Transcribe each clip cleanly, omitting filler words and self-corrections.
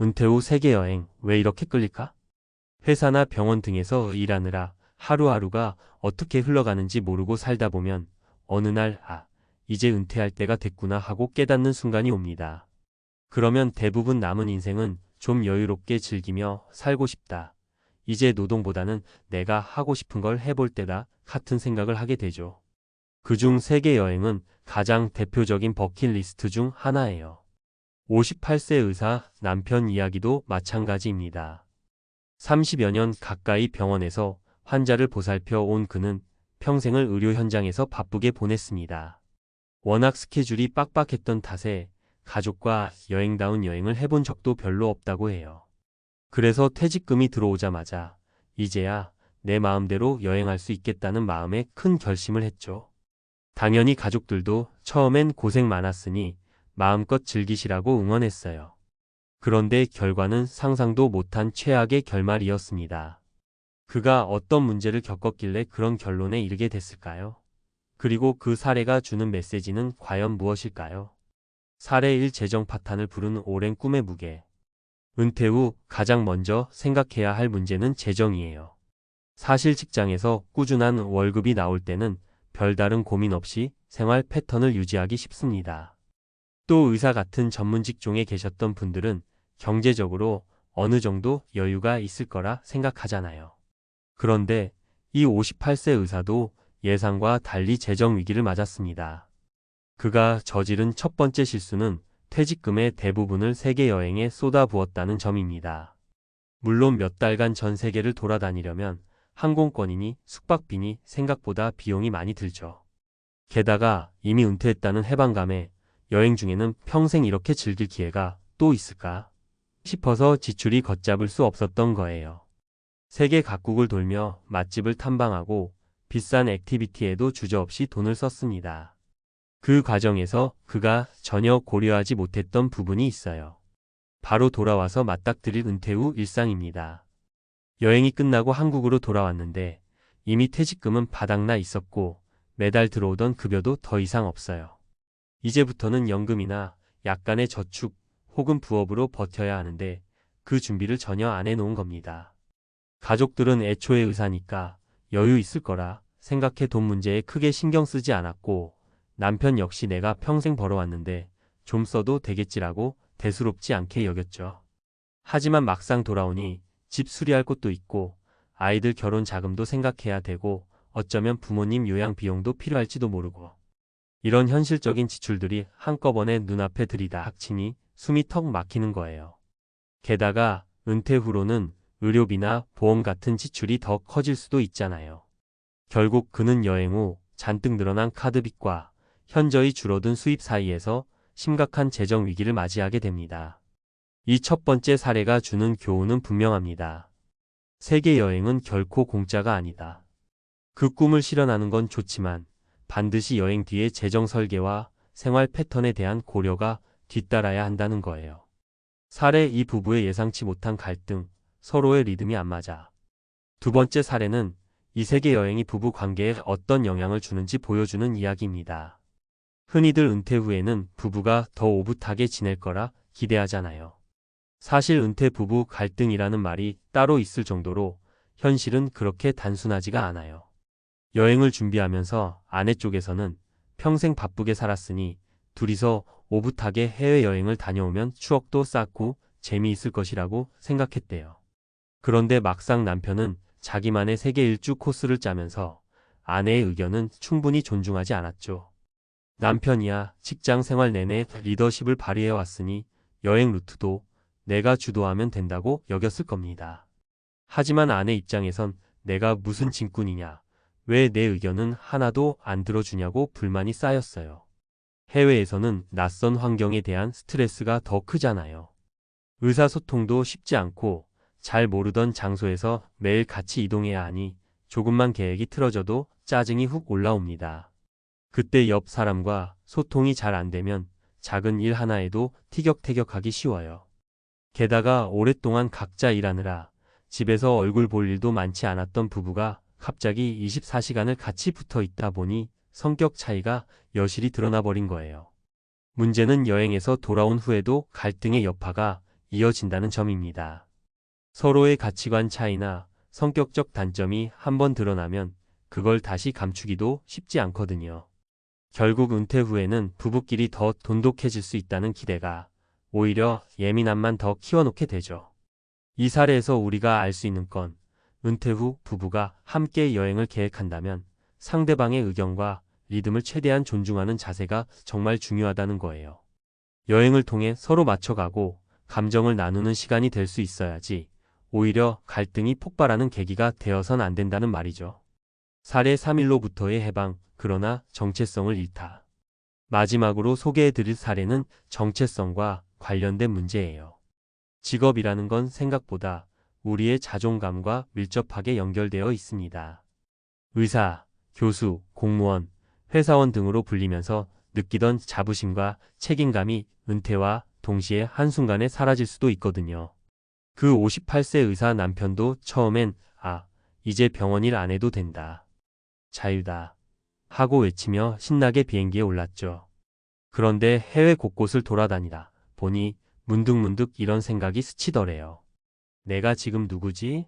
은퇴 후 세계 여행 왜 이렇게 끌릴까? 회사나 병원 등에서 일하느라 하루하루가 어떻게 흘러가는지 모르고 살다 보면 어느 날 이제 은퇴할 때가 됐구나 하고 깨닫는 순간이 옵니다. 그러면 대부분 남은 인생은 좀 여유롭게 즐기며 살고 싶다. 이제 노동보다는 내가 하고 싶은 걸 해볼 때다 같은 생각을 하게 되죠. 그중 세계 여행은 가장 대표적인 버킷리스트 중 하나예요. 58세 의사 남편 이야기도 마찬가지입니다. 30여 년 가까이 병원에서 환자를 보살펴 온 그는 평생을 의료 현장에서 바쁘게 보냈습니다. 워낙 스케줄이 빡빡했던 탓에 가족과 여행다운 여행을 해본 적도 별로 없다고 해요. 그래서 퇴직금이 들어오자마자 이제야 내 마음대로 여행할 수 있겠다는 마음에 큰 결심을 했죠. 당연히 가족들도 처음엔 고생 많았으니 마음껏 즐기시라고 응원했어요. 그런데 결과는 상상도 못한 최악의 결말이었습니다. 그가 어떤 문제를 겪었길래 그런 결론에 이르게 됐을까요? 그리고 그 사례가 주는 메시지는 과연 무엇일까요? 사례 1 재정 파탄을 부른 오랜 꿈의 무게. 은퇴 후 가장 먼저 생각해야 할 문제는 재정이에요. 사실 직장에서 꾸준한 월급이 나올 때는 별다른 고민 없이 생활 패턴을 유지하기 쉽습니다. 또 의사 같은 전문 직종에 계셨던 분들은 경제적으로 어느 정도 여유가 있을 거라 생각하잖아요. 그런데 이 58세 의사도 예상과 달리 재정 위기를 맞았습니다. 그가 저지른 첫 번째 실수는 퇴직금의 대부분을 세계 여행에 쏟아부었다는 점입니다. 물론 몇 달간 전 세계를 돌아다니려면 항공권이니 숙박비니 생각보다 비용이 많이 들죠. 게다가 이미 은퇴했다는 해방감에 여행 중에는 평생 이렇게 즐길 기회가 또 있을까 싶어서 지출이 걷잡을 수 없었던 거예요. 세계 각국을 돌며 맛집을 탐방하고 비싼 액티비티에도 주저없이 돈을 썼습니다. 그 과정에서 그가 전혀 고려하지 못했던 부분이 있어요. 바로 돌아와서 맞닥뜨릴 은퇴 후 일상입니다. 여행이 끝나고 한국으로 돌아왔는데 이미 퇴직금은 바닥나 있었고 매달 들어오던 급여도 더 이상 없어요. 이제부터는 연금이나 약간의 저축 혹은 부업으로 버텨야 하는데 그 준비를 전혀 안 해놓은 겁니다. 가족들은 애초에 의사니까 여유 있을 거라 생각해 돈 문제에 크게 신경 쓰지 않았고 남편 역시 내가 평생 벌어왔는데 좀 써도 되겠지라고 대수롭지 않게 여겼죠. 하지만 막상 돌아오니 집 수리할 곳도 있고 아이들 결혼 자금도 생각해야 되고 어쩌면 부모님 요양 비용도 필요할지도 모르고 이런 현실적인 지출들이 한꺼번에 눈앞에 들이닥치니 숨이 턱 막히는 거예요. 게다가 은퇴 후로는 의료비나 보험 같은 지출이 더 커질 수도 있잖아요. 결국 그는 여행 후 잔뜩 늘어난 카드빚과 현저히 줄어든 수입 사이에서 심각한 재정 위기를 맞이하게 됩니다. 이 첫 번째 사례가 주는 교훈은 분명합니다. 세계 여행은 결코 공짜가 아니다. 그 꿈을 실현하는 건 좋지만 반드시 여행 뒤의 재정 설계와 생활 패턴에 대한 고려가 뒤따라야 한다는 거예요. 사례 이 부부의 예상치 못한 갈등, 서로의 리듬이 안 맞아. 두 번째 사례는 이 세계 여행이 부부 관계에 어떤 영향을 주는지 보여주는 이야기입니다. 흔히들 은퇴 후에는 부부가 더 오붓하게 지낼 거라 기대하잖아요. 사실 은퇴 부부 갈등이라는 말이 따로 있을 정도로 현실은 그렇게 단순하지가 않아요. 여행을 준비하면서 아내 쪽에서는 평생 바쁘게 살았으니 둘이서 오붓하게 해외여행을 다녀오면 추억도 쌓고 재미있을 것이라고 생각했대요. 그런데 막상 남편은 자기만의 세계 일주 코스를 짜면서 아내의 의견은 충분히 존중하지 않았죠. 남편이야 직장 생활 내내 리더십을 발휘해왔으니 여행 루트도 내가 주도하면 된다고 여겼을 겁니다. 하지만 아내 입장에선 내가 무슨 짐꾼이냐, 왜 내 의견은 하나도 안 들어주냐고 불만이 쌓였어요. 해외에서는 낯선 환경에 대한 스트레스가 더 크잖아요. 의사소통도 쉽지 않고 잘 모르던 장소에서 매일 같이 이동해야 하니 조금만 계획이 틀어져도 짜증이 훅 올라옵니다. 그때 옆 사람과 소통이 잘 안 되면 작은 일 하나에도 티격태격하기 쉬워요. 게다가 오랫동안 각자 일하느라 집에서 얼굴 볼 일도 많지 않았던 부부가 갑자기 24시간을 같이 붙어 있다 보니 성격 차이가 여실히 드러나 버린 거예요. 문제는 여행에서 돌아온 후에도 갈등의 여파가 이어진다는 점입니다. 서로의 가치관 차이나 성격적 단점이 한번 드러나면 그걸 다시 감추기도 쉽지 않거든요. 결국 은퇴 후에는 부부끼리 더 돈독해질 수 있다는 기대가 오히려 예민함만 더 키워놓게 되죠. 이 사례에서 우리가 알 수 있는 건 은퇴 후 부부가 함께 여행을 계획한다면 상대방의 의견과 리듬을 최대한 존중하는 자세가 정말 중요하다는 거예요. 여행을 통해 서로 맞춰가고 감정을 나누는 시간이 될 수 있어야지 오히려 갈등이 폭발하는 계기가 되어선 안 된다는 말이죠. 사례 3일로부터의 해방, 그러나 정체성을 잃다. 마지막으로 소개해드릴 사례는 정체성과 관련된 문제예요. 직업이라는 건 생각보다 우리의 자존감과 밀접하게 연결되어 있습니다. 의사, 교수, 공무원, 회사원 등으로 불리면서 느끼던 자부심과 책임감이 은퇴와 동시에 한순간에 사라질 수도 있거든요. 그 58세 의사 남편도 처음엔 이제 병원 일 안 해도 된다. 자유다. 하고 외치며 신나게 비행기에 올랐죠. 그런데 해외 곳곳을 돌아다니다 보니 문득문득 이런 생각이 스치더래요. 내가 지금 누구지?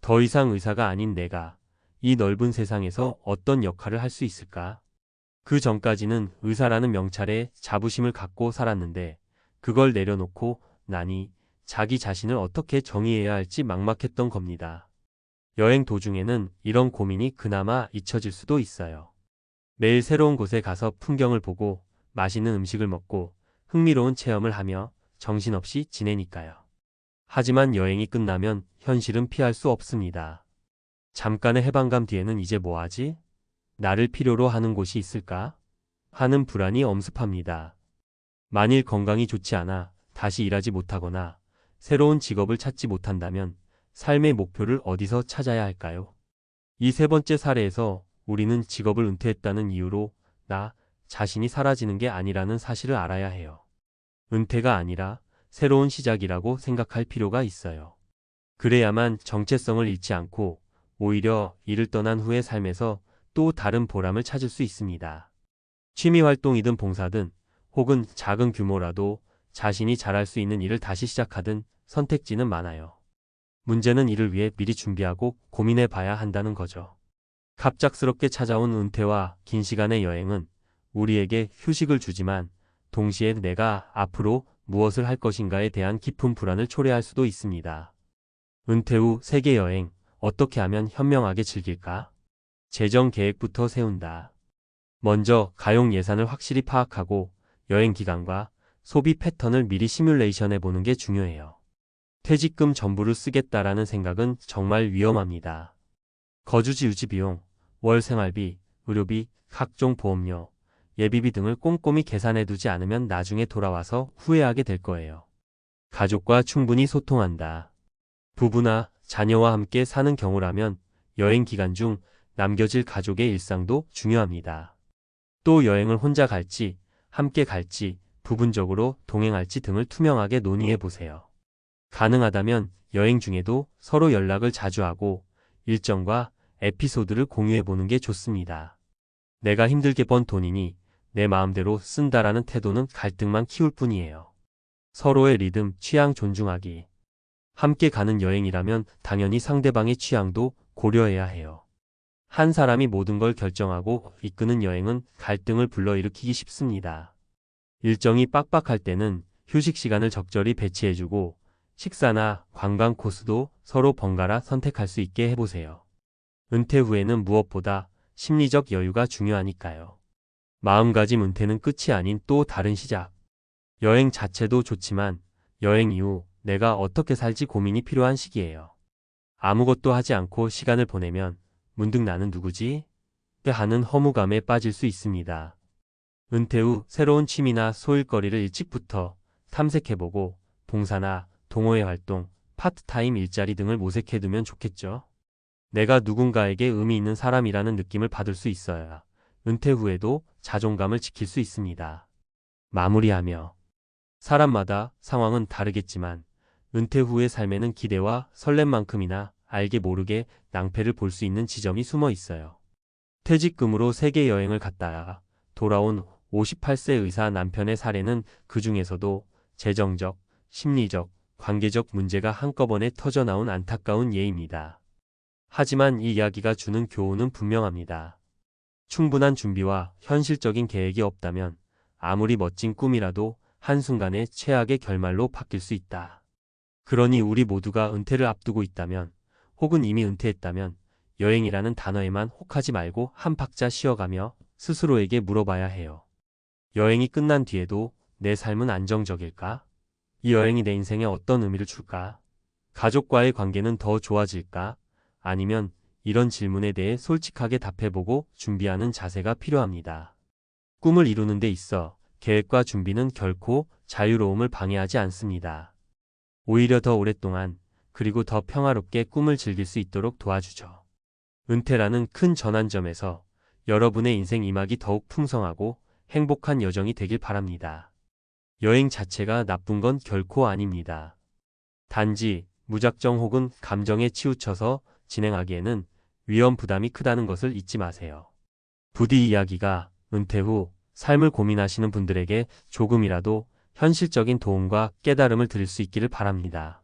더 이상 의사가 아닌 내가 이 넓은 세상에서 어떤 역할을 할 수 있을까? 그 전까지는 의사라는 명찰에 자부심을 갖고 살았는데 그걸 내려놓고 나니 자기 자신을 어떻게 정의해야 할지 막막했던 겁니다. 여행 도중에는 이런 고민이 그나마 잊혀질 수도 있어요. 매일 새로운 곳에 가서 풍경을 보고 맛있는 음식을 먹고 흥미로운 체험을 하며 정신없이 지내니까요. 하지만 여행이 끝나면 현실은 피할 수 없습니다. 잠깐의 해방감 뒤에는 이제 뭐하지? 나를 필요로 하는 곳이 있을까? 하는 불안이 엄습합니다. 만일 건강이 좋지 않아 다시 일하지 못하거나 새로운 직업을 찾지 못한다면 삶의 목표를 어디서 찾아야 할까요? 이 세 번째 사례에서 우리는 직업을 은퇴했다는 이유로 나 자신이 사라지는 게 아니라는 사실을 알아야 해요. 은퇴가 아니라 새로운 시작이라고 생각할 필요가 있어요. 그래야만 정체성을 잃지 않고 오히려 이를 떠난 후의 삶에서 또 다른 보람을 찾을 수 있습니다. 취미활동이든 봉사든 혹은 작은 규모라도 자신이 잘할 수 있는 일을 다시 시작하든 선택지는 많아요. 문제는 이를 위해 미리 준비하고 고민해 봐야 한다는 거죠. 갑작스럽게 찾아온 은퇴와 긴 시간의 여행은 우리에게 휴식을 주지만 동시에 내가 앞으로 무엇을 할 것인가에 대한 깊은 불안을 초래할 수도 있습니다. 은퇴 후 세계 여행, 어떻게 하면 현명하게 즐길까? 재정 계획부터 세운다. 먼저 가용 예산을 확실히 파악하고 여행 기간과 소비 패턴을 미리 시뮬레이션해 보는 게 중요해요. 퇴직금 전부를 쓰겠다라는 생각은 정말 위험합니다. 거주지 유지 비용, 월 생활비, 의료비, 각종 보험료, 예비비 등을 꼼꼼히 계산해 두지 않으면 나중에 돌아와서 후회하게 될 거예요. 가족과 충분히 소통한다. 부부나 자녀와 함께 사는 경우라면 여행 기간 중 남겨질 가족의 일상도 중요합니다. 또 여행을 혼자 갈지, 함께 갈지, 부분적으로 동행할지 등을 투명하게 논의해 보세요. 가능하다면 여행 중에도 서로 연락을 자주 하고 일정과 에피소드를 공유해 보는 게 좋습니다. 내가 힘들게 번 돈이니 내 마음대로 쓴다라는 태도는 갈등만 키울 뿐이에요. 서로의 리듬, 취향 존중하기. 함께 가는 여행이라면 당연히 상대방의 취향도 고려해야 해요. 한 사람이 모든 걸 결정하고 이끄는 여행은 갈등을 불러일으키기 쉽습니다. 일정이 빡빡할 때는 휴식 시간을 적절히 배치해주고 식사나 관광 코스도 서로 번갈아 선택할 수 있게 해보세요. 은퇴 후에는 무엇보다 심리적 여유가 중요하니까요. 마음가짐 은퇴는 끝이 아닌 또 다른 시작. 여행 자체도 좋지만 여행 이후 내가 어떻게 살지 고민이 필요한 시기예요. 아무것도 하지 않고 시간을 보내면 문득 나는 누구지? 하는 허무감에 빠질 수 있습니다. 은퇴 후 새로운 취미나 소일거리를 일찍부터 탐색해보고 봉사나 동호회 활동, 파트타임 일자리 등을 모색해두면 좋겠죠. 내가 누군가에게 의미 있는 사람이라는 느낌을 받을 수 있어야 은퇴 후에도 자존감을 지킬 수 있습니다. 마무리하며 사람마다 상황은 다르겠지만 은퇴 후의 삶에는 기대와 설렘만큼이나 알게 모르게 낭패를 볼 수 있는 지점이 숨어 있어요. 퇴직금으로 세계 여행을 갔다가 돌아온 58세 의사 남편의 사례는 그 중에서도 재정적, 심리적, 관계적 문제가 한꺼번에 터져 나온 안타까운 예입니다. 하지만 이 이야기가 주는 교훈은 분명합니다. 충분한 준비와 현실적인 계획이 없다면 아무리 멋진 꿈이라도 한순간에 최악의 결말로 바뀔 수 있다. 그러니 우리 모두가 은퇴를 앞두고 있다면, 혹은 이미 은퇴했다면 여행이라는 단어에만 혹하지 말고 한 박자 쉬어가며 스스로에게 물어봐야 해요. 여행이 끝난 뒤에도 내 삶은 안정적일까? 이 여행이 내 인생에 어떤 의미를 줄까? 가족과의 관계는 더 좋아질까? 아니면 이런 질문에 대해 솔직하게 답해보고 준비하는 자세가 필요합니다. 꿈을 이루는 데 있어 계획과 준비는 결코 자유로움을 방해하지 않습니다. 오히려 더 오랫동안 그리고 더 평화롭게 꿈을 즐길 수 있도록 도와주죠. 은퇴라는 큰 전환점에서 여러분의 인생 이막이 더욱 풍성하고 행복한 여정이 되길 바랍니다. 여행 자체가 나쁜 건 결코 아닙니다. 단지 무작정 혹은 감정에 치우쳐서 진행하기에는 위험 부담이 크다는 것을 잊지 마세요. 부디 이야기가 은퇴 후 삶을 고민하시는 분들에게 조금이라도 현실적인 도움과 깨달음을 드릴 수 있기를 바랍니다.